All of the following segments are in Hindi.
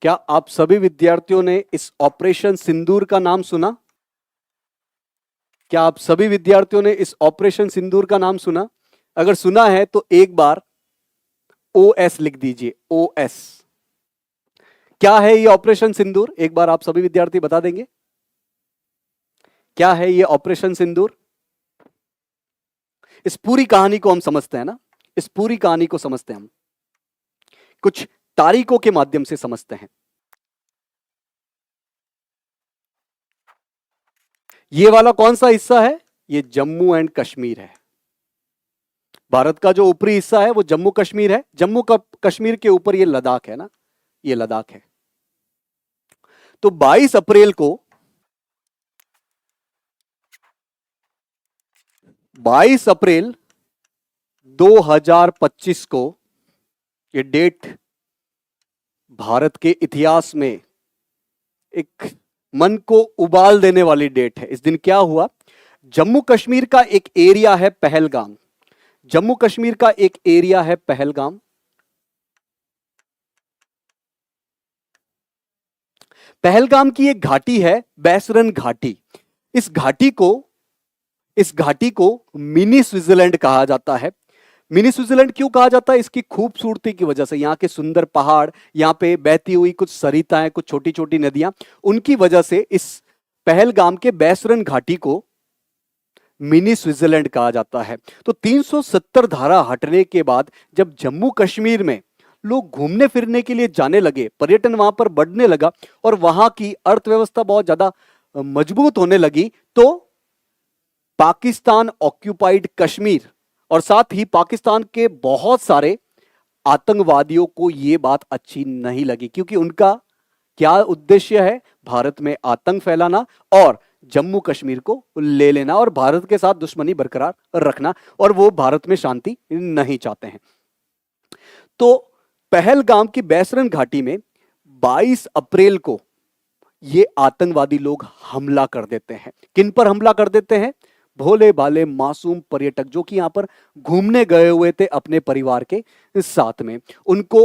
क्या आप सभी विद्यार्थियों ने इस ऑपरेशन सिंदूर का नाम सुना? क्या आप सभी विद्यार्थियों ने इस ऑपरेशन सिंदूर का नाम सुना? अगर सुना है तो एक बार ओएस लिख दीजिए। ओएस क्या है ये ऑपरेशन सिंदूर? एक बार आप सभी विद्यार्थी बता देंगे क्या है ये ऑपरेशन सिंदूर? इस पूरी कहानी को हम समझते हैं ना, इस पूरी कहानी को समझते हैं हम, कुछ तारीखों के माध्यम से समझते हैं। ये वाला कौन सा हिस्सा है? ये जम्मू एंड कश्मीर है। भारत का जो ऊपरी हिस्सा है वो जम्मू कश्मीर है। जम्मू कश्मीर के ऊपर ये लद्दाख है ना, ये लद्दाख है। तो 22 अप्रैल को 22 अप्रैल 2025 को ये डेट भारत के इतिहास में एक मन को उबाल देने वाली डेट है। इस दिन क्या हुआ? जम्मू कश्मीर का एक एरिया है पहलगाम। जम्मू कश्मीर का एक एरिया है पहलगाम। पहलगाम की एक घाटी है बैसरन घाटी। इस घाटी को इस घाटी को मिनी स्विट्जरलैंड कहा जाता है। मिनी स्विट्जरलैंड क्यों कहा जाता है? इसकी खूबसूरती की वजह से। यहाँ के सुंदर पहाड़, यहाँ पे बहती हुई कुछ सरिताएं, कुछ छोटी छोटी नदियां, उनकी वजह से इस पहलगाम के बैसरन घाटी को मिनी स्विट्जरलैंड कहा जाता है। तो 370 धारा हटने के बाद जब जम्मू कश्मीर में लोग घूमने फिरने के लिए जाने लगे, पर्यटन वहां पर बढ़ने लगा और वहां की अर्थव्यवस्था बहुत ज्यादा मजबूत होने लगी, तो पाकिस्तान ऑक्यूपाइड कश्मीर और साथ ही पाकिस्तान के बहुत सारे आतंकवादियों को यह बात अच्छी नहीं लगी, क्योंकि उनका क्या उद्देश्य है? भारत में आतंक फैलाना और जम्मू कश्मीर को ले लेना और भारत के साथ दुश्मनी बरकरार रखना, और वो भारत में शांति नहीं चाहते हैं। तो पहलगाम की बैसरन घाटी में 22 अप्रैल को ये आतंकवादी लोग हमला कर देते हैं। किन पर हमला कर देते हैं? भोले भाले मासूम पर्यटक जो कि यहां पर घूमने गए हुए थे अपने परिवार के साथ में, उनको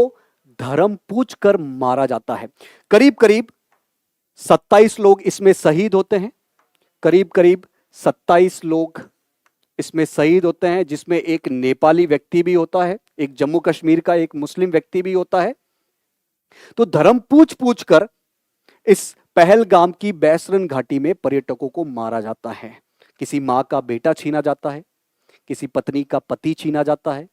धर्म पूछ कर मारा जाता है। करीब करीब 27 लोग इसमें शहीद होते हैं। करीब करीब 27 लोग इसमें शहीद होते हैं, जिसमें एक नेपाली व्यक्ति भी होता है, एक जम्मू कश्मीर का एक मुस्लिम व्यक्ति भी होता है। तो धर्म पूछ पूछ कर इस पहलगाम की बैसरन घाटी में पर्यटकों को मारा जाता है। किसी मां का बेटा छीना जाता है, किसी पत्नी का पति छीना जाता है,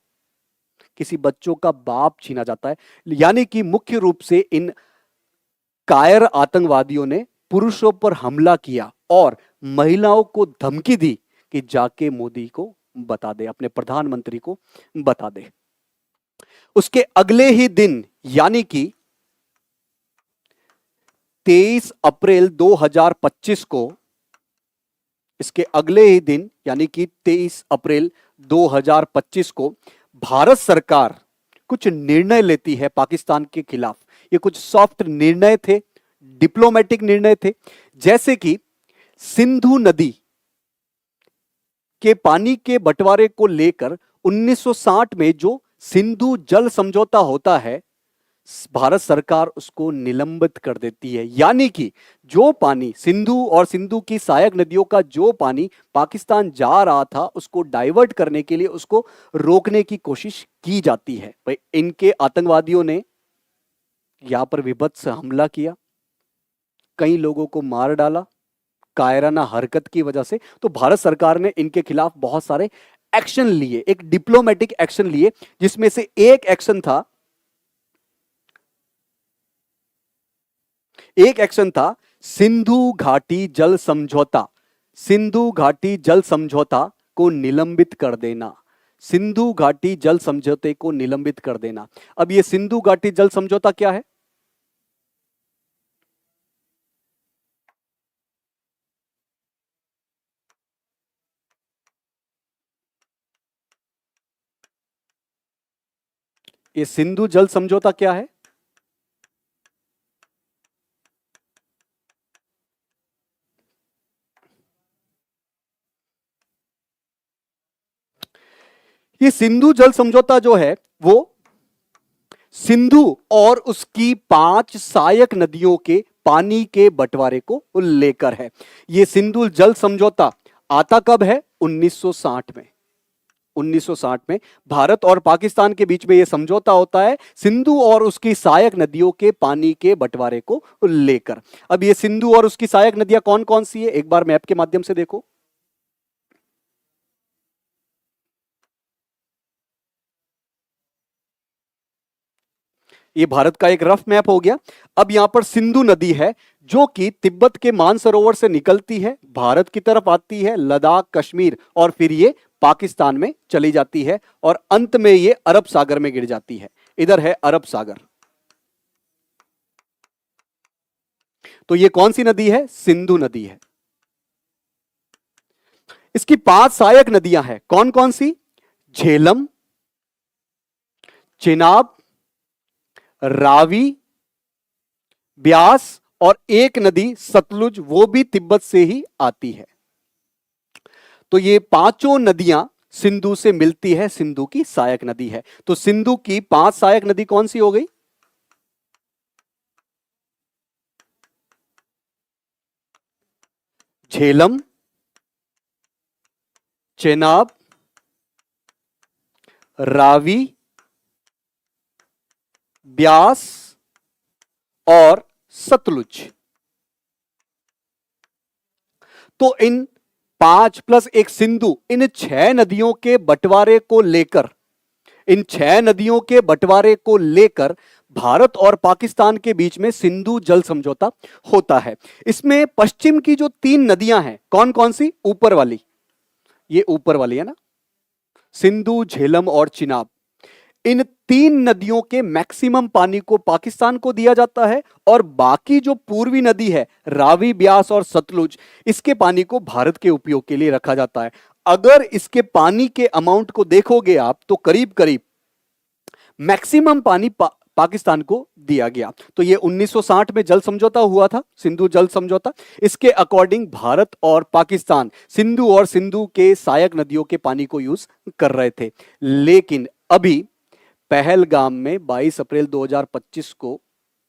किसी बच्चों का बाप छीना जाता है। यानी कि मुख्य रूप से इन कायर आतंकवादियों ने पुरुषों पर हमला किया और महिलाओं को धमकी दी कि जाके मोदी को बता दे, अपने प्रधानमंत्री को बता दे। उसके अगले ही दिन यानी कि 23 अप्रैल 2025 को, इसके अगले ही दिन यानी कि 23 अप्रैल 2025 को भारत सरकार कुछ निर्णय लेती है पाकिस्तान के खिलाफ। ये कुछ सॉफ्ट निर्णय थे, डिप्लोमेटिक निर्णय थे, जैसे कि सिंधु नदी के पानी के बंटवारे को लेकर 1960 में जो सिंधु जल समझौता होता है, भारत सरकार उसको निलंबित कर देती है। यानी कि जो पानी सिंधु और सिंधु की सहायक नदियों का जो पानी पाकिस्तान जा रहा था, उसको डाइवर्ट करने के लिए उसको रोकने की कोशिश की जाती है। भाई, इनके आतंकवादियों ने यहां पर विभत्स हमला किया, कई लोगों को मार डाला कायराना हरकत की वजह से। तो भारत सरकार ने इनके खिलाफ बहुत सारे एक्शन लिए, एक डिप्लोमेटिक एक्शन लिए, जिसमें से एक एक्शन था सिंधु घाटी जल समझौता। सिंधु घाटी जल समझौता को निलंबित कर देना। सिंधु घाटी जल समझौते को निलंबित कर देना। अब यह सिंधु घाटी जल समझौता क्या है? ये सिंधु जल समझौता क्या है? ये सिंधु जल समझौता जो है वो सिंधु और उसकी 5 सहायक नदियों के पानी के बंटवारे को लेकर है। यह सिंधु जल समझौता आता कब है? 1960 में। 1960 में भारत और पाकिस्तान के बीच में यह समझौता होता है सिंधु और उसकी सहायक नदियों के पानी के बंटवारे को लेकर। अब ये सिंधु और उसकी सहायक नदियां कौन कौन सी है, एक बार मैप के माध्यम से देखो। ये भारत का एक रफ मैप हो गया। अब यहां पर सिंधु नदी है जो कि तिब्बत के मानसरोवर से निकलती है, भारत की तरफ आती है, लद्दाख, कश्मीर और फिर ये पाकिस्तान में चली जाती है और अंत में ये अरब सागर में गिर जाती है। इधर है अरब सागर। तो ये कौन सी नदी है? सिंधु नदी है। इसकी 5 सहायक नदियां हैं, कौन कौन सी? झेलम, चिनाब, रावी, ब्यास और एक नदी सतलुज, वो भी तिब्बत से ही आती है। तो ये पांचों नदियां सिंधु से मिलती है, सिंधु की सहायक नदी है। तो सिंधु की 5 सहायक नदी कौन सी हो गई? झेलम, चेनाब, रावी, ब्यास और सतलुज। तो इन 5 प्लस एक सिंधु, इन 6 नदियों के बंटवारे को लेकर, इन 6 नदियों के बंटवारे को लेकर भारत और पाकिस्तान के बीच में सिंधु जल समझौता होता है। इसमें पश्चिम की जो 3 नदियां हैं, कौन कौन सी? ऊपर वाली, ये ऊपर वाली है ना, सिंधु, झेलम और चिनाब। इन 3 नदियों के मैक्सिमम पानी को पाकिस्तान को दिया जाता है और बाकी जो पूर्वी नदी है, रावी, ब्यास और सतलुज, इसके पानी को भारत के उपयोग के लिए रखा जाता है। अगर इसके पानी के अमाउंट को देखोगे आप तो करीब करीब मैक्सिमम पानी पाकिस्तान को दिया गया। तो ये 1960 में जल समझौता हुआ था, सिंधु जल समझौता। इसके अकॉर्डिंग भारत और पाकिस्तान सिंधु और सिंधु के सहायक नदियों के पानी को यूज कर रहे थे। लेकिन अभी पहलगाम में 22 अप्रैल 2025 को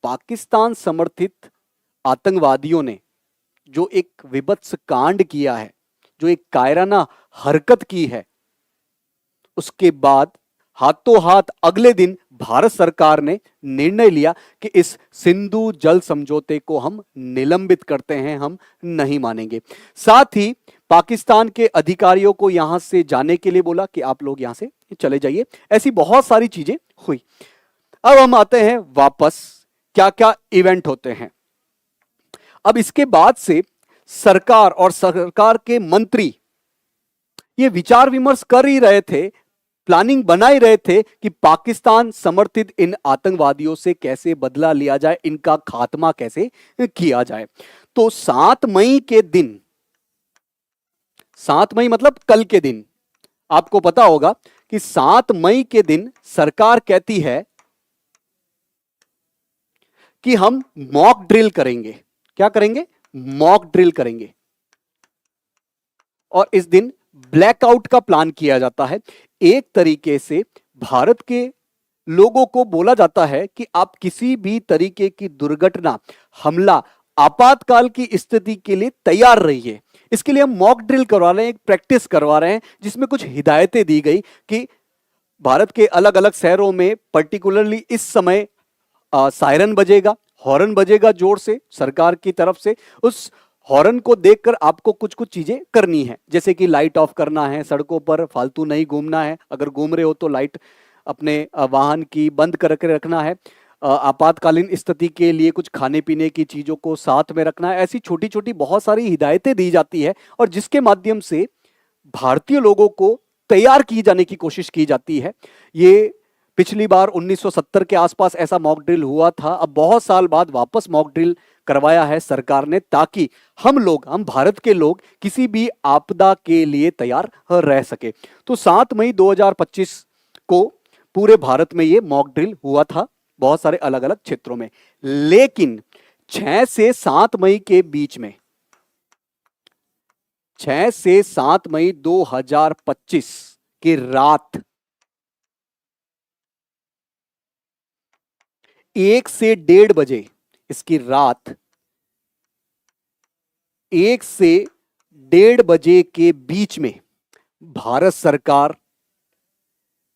पाकिस्तान समर्थित आतंकवादियों ने जो एक विभत्स कांड किया है, जो एक कायराना हरकत की है, उसके बाद हाथों हाथ अगले दिन भारत सरकार ने निर्णय लिया कि इस सिंधु जल समझौते को हम निलंबित करते हैं, हम नहीं मानेंगे। साथ ही पाकिस्तान के अधिकारियों को यहां से जाने के लिए बोला कि आप लोग यहां से चले जाइए। ऐसी बहुत सारी चीजें हुई। अब हम आते हैं वापस, क्या क्या इवेंट होते हैं। अब इसके बाद से सरकार और सरकार के मंत्री ये विचार विमर्श कर ही रहे थे, प्लानिंग बना ही रहे थे कि पाकिस्तान समर्थित इन आतंकवादियों से कैसे बदला लिया जाए, इनका खात्मा कैसे किया जाए। तो 7 मई के दिन, 7 मई मतलब कल के दिन, आपको पता होगा कि 7 मई के दिन सरकार कहती है कि हम मॉक ड्रिल करेंगे। क्या करेंगे? मॉक ड्रिल करेंगे। और इस दिन ब्लैकआउट का प्लान किया जाता है। एक तरीके से भारत के लोगों को बोला जाता है कि आप किसी भी तरीके की दुर्घटना, हमला, आपातकाल की स्थिति के लिए तैयार रहिए। इसके लिए हम मॉक ड्रिल करवा रहे हैं, एक प्रैक्टिस करवा रहे हैं, जिसमें कुछ हिदायतें दी गई कि भारत के अलग अलग शहरों में पर्टिकुलरली इस समय सायरन बजेगा, हॉर्न बजेगा जोर से सरकार की तरफ से। उस हॉर्न को देखकर आपको कुछ कुछ चीजें करनी है, जैसे कि लाइट ऑफ करना है, सड़कों पर फालतू नहीं घूमना है, अगर घूम रहे हो तो लाइट अपने वाहन की बंद करके रखना है, आपातकालीन स्थिति के लिए कुछ खाने पीने की चीजों को साथ में रखना है। ऐसी छोटी छोटी बहुत सारी हिदायतें दी जाती है और जिसके माध्यम से भारतीय लोगों को तैयार की जाने की कोशिश की जाती है। ये पिछली बार 1970 के आसपास ऐसा मॉक ड्रिल हुआ था। अब बहुत साल बाद वापस मॉक ड्रिल करवाया है सरकार ने, ताकि हम भारत के लोग किसी भी आपदा के लिए तैयार रह सके। तो 7 मई 2025 को पूरे भारत में ये मॉक ड्रिल हुआ था, बहुत सारे अलग अलग क्षेत्रों में। लेकिन 6 से 7 मई के बीच में, 6 से 7 मई 2025 की रात 1 से 1:30 इसकी रात 1 से 1:30 के बीच में भारत सरकार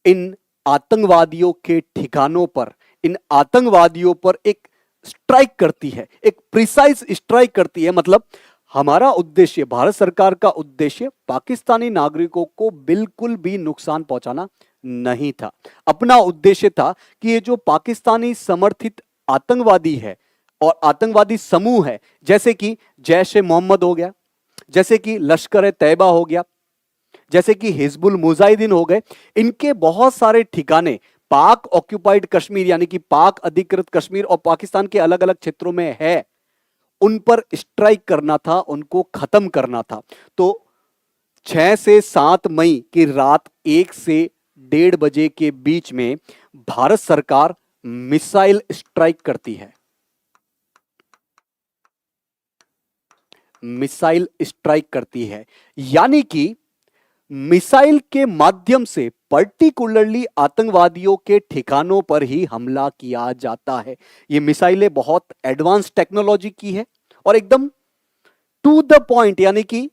इन आतंकवादियों के ठिकानों पर, इन आतंकवादियों पर एक स्ट्राइक करती है, एक प्रिसाइज स्ट्राइक करती है। मतलब हमारा उद्देश्य, भारत सरकार का उद्देश्य पाकिस्तानी नागरिकों को बिल्कुल भी नुकसान पहुंचाना नहीं था। अपना उद्देश्य था कि ये जो पाकिस्तानी समर्थित आतंकवादी है और आतंकवादी समूह है, जैसे कि जैश ए मोहम्मद हो गया, जैसे कि लश्कर ए तैयबा हो गया, जैसे कि हिजबुल मुजाहिदीन हो गए, इनके बहुत सारे ठिकाने पाक ऑक्यूपाइड कश्मीर यानी कि पाक अधिकृत कश्मीर और पाकिस्तान के अलग अलग क्षेत्रों में है, उन पर स्ट्राइक करना था, उनको खत्म करना था। तो 6 से 7 मई की रात 1 से 1:30 के बीच में भारत सरकार मिसाइल स्ट्राइक करती है। मिसाइल स्ट्राइक करती है यानी कि मिसाइल के माध्यम से पर्टिकुलरली आतंकवादियों के ठिकानों पर ही हमला किया जाता है। ये मिसाइलें बहुत एडवांस टेक्नोलॉजी की है और एकदम टू द पॉइंट यानी कि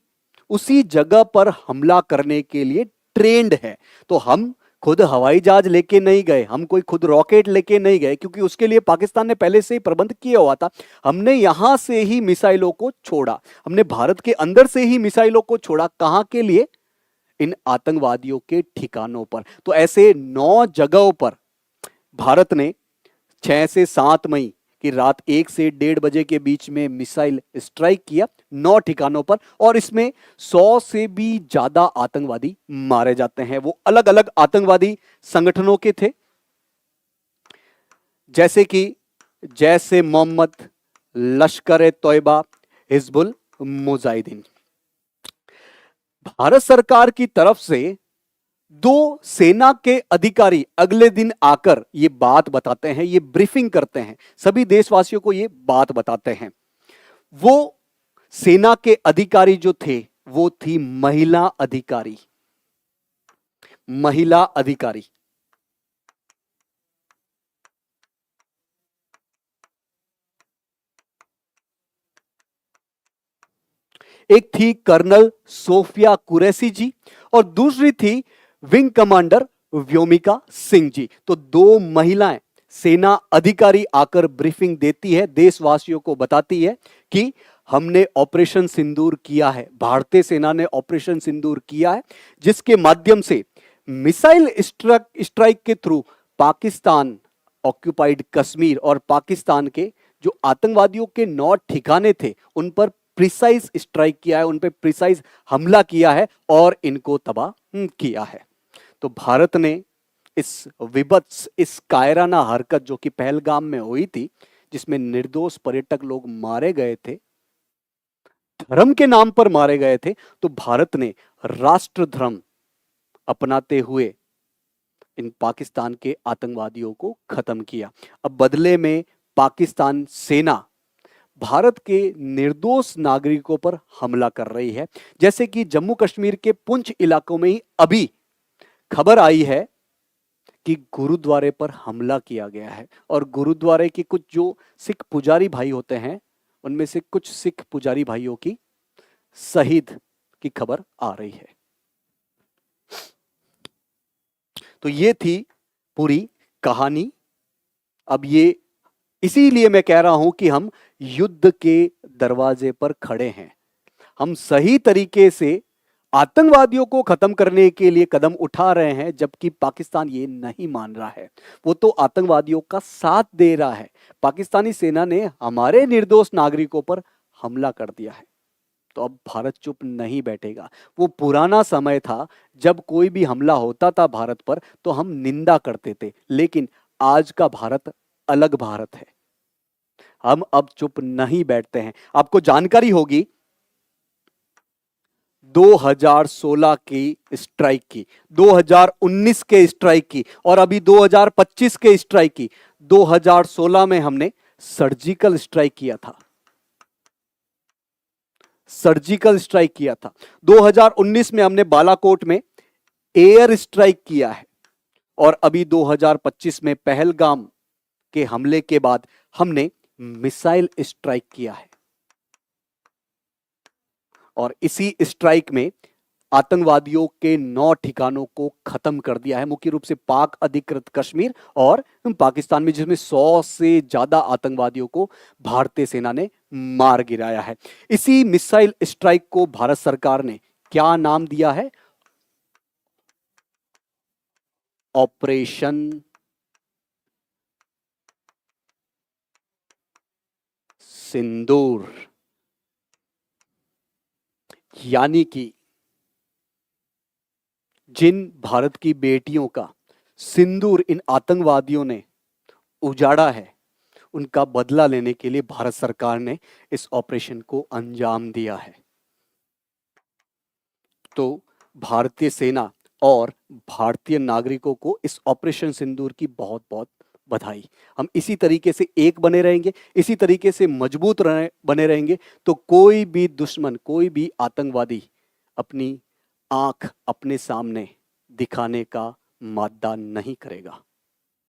उसी जगह पर हमला करने के लिए ट्रेंड है। तो हम खुद हवाई जहाज लेके नहीं गए, हम कोई खुद रॉकेट लेके नहीं गए, क्योंकि उसके लिए पाकिस्तान ने पहले से ही प्रबंध किया हुआ था। हमने यहां से ही मिसाइलों को छोड़ा, हमने भारत के अंदर से ही मिसाइलों को छोड़ा। कहां के लिए? इन आतंकवादियों के ठिकानों पर। तो ऐसे 9 जगहों पर भारत ने 6 से 7 मई की रात 1 से 1:30 के बीच में मिसाइल स्ट्राइक किया 9 ठिकानों पर, और इसमें 100 से भी ज्यादा आतंकवादी मारे जाते हैं। वो अलग अलग आतंकवादी संगठनों के थे, जैसे कि जैश ए मोहम्मद, लश्कर ए तैयबा, हिजबुल मुजाहिदीन। भारत सरकार की तरफ से 2 सेना के अधिकारी अगले दिन आकर ये बात बताते हैं, ये ब्रीफिंग करते हैं, सभी देशवासियों को ये बात बताते हैं। वो सेना के अधिकारी जो थे वो थी महिला अधिकारी। महिला अधिकारी एक थी कर्नल सोफिया कुरैशी जी और दूसरी थी विंग कमांडर व्योमिका सिंह जी। तो 2 महिलाएं सेना अधिकारी आकर ब्रीफिंग देती है, देशवासियों को बताती है कि हमने ऑपरेशन सिंदूर किया है, भारतीय सेना ने ऑपरेशन सिंदूर किया है, जिसके माध्यम से मिसाइल स्ट्राइक के थ्रू पाकिस्तान ऑक्यूपाइड कश्मीर और पाकिस्तान के जो आतंकवादियों के 9 ठिकाने थे उन पर प्रिसाइज स्ट्राइक किया है, उन पर प्रिसाइज हमला किया है और इनको तबाह किया है। तो भारत ने इस विभत्स, इस कायराना हरकत जो कि पहलगाम में हुई थी, जिसमें निर्दोष पर्यटक लोग मारे गए थे, धर्म के नाम पर मारे गए थे, तो भारत ने राष्ट्र धर्म अपनाते हुए इन पाकिस्तान के आतंकवादियों को खत्म किया। अब बदले में पाकिस्तान सेना भारत के निर्दोष नागरिकों पर हमला कर रही है। जैसे कि जम्मू कश्मीर के पुंछ इलाकों में ही अभी खबर आई है कि गुरुद्वारे पर हमला किया गया है और गुरुद्वारे के कुछ जो सिख पुजारी भाई होते हैं उनमें से कुछ सिख पुजारी भाइयों की शहीद की खबर आ रही है। तो ये थी पूरी कहानी। अब ये इसीलिए मैं कह रहा हूं कि हम युद्ध के दरवाजे पर खड़े हैं। हम सही तरीके से आतंकवादियों को खत्म करने के लिए कदम उठा रहे हैं, जबकि पाकिस्तान ये नहीं मान रहा है, वो तो आतंकवादियों का साथ दे रहा है। पाकिस्तानी सेना ने हमारे निर्दोष नागरिकों पर हमला कर दिया है, तो अब भारत चुप नहीं बैठेगा। वो पुराना समय था जब कोई भी हमला होता था भारत पर तो हम निंदा करते थे, लेकिन आज का भारत अलग भारत है। हम अब चुप नहीं बैठते हैं। आपको जानकारी होगी 2016 की स्ट्राइक की, 2019 के स्ट्राइक की और अभी 2025 के स्ट्राइक की। 2016 में हमने सर्जिकल स्ट्राइक किया था, सर्जिकल स्ट्राइक किया था। 2019 में हमने बालाकोट में एयर स्ट्राइक किया है और अभी 2025 में पहलगाम के हमले के बाद हमने मिसाइल स्ट्राइक किया है और इसी स्ट्राइक में आतंकवादियों के 9 ठिकानों को खत्म कर दिया है, मुख्य रूप से पाक अधिकृत कश्मीर और पाकिस्तान में, जिसमें 100 से ज्यादा आतंकवादियों को भारतीय सेना ने मार गिराया है। इसी मिसाइल स्ट्राइक को भारत सरकार ने क्या नाम दिया है? ऑपरेशन सिंदूर। यानी कि जिन भारत की बेटियों का सिंदूर इन आतंकवादियों ने उजाड़ा है, उनका बदला लेने के लिए भारत सरकार ने इस ऑपरेशन को अंजाम दिया है। तो भारतीय सेना और भारतीय नागरिकों को इस ऑपरेशन सिंदूर की बहुत बहुत बधाई। हम इसी तरीके से एक बने रहेंगे, इसी तरीके से मजबूत बने रहेंगे, तो कोई भी दुश्मन, कोई भी आतंकवादी अपनी आंख अपने सामने दिखाने का माद्दा नहीं करेगा।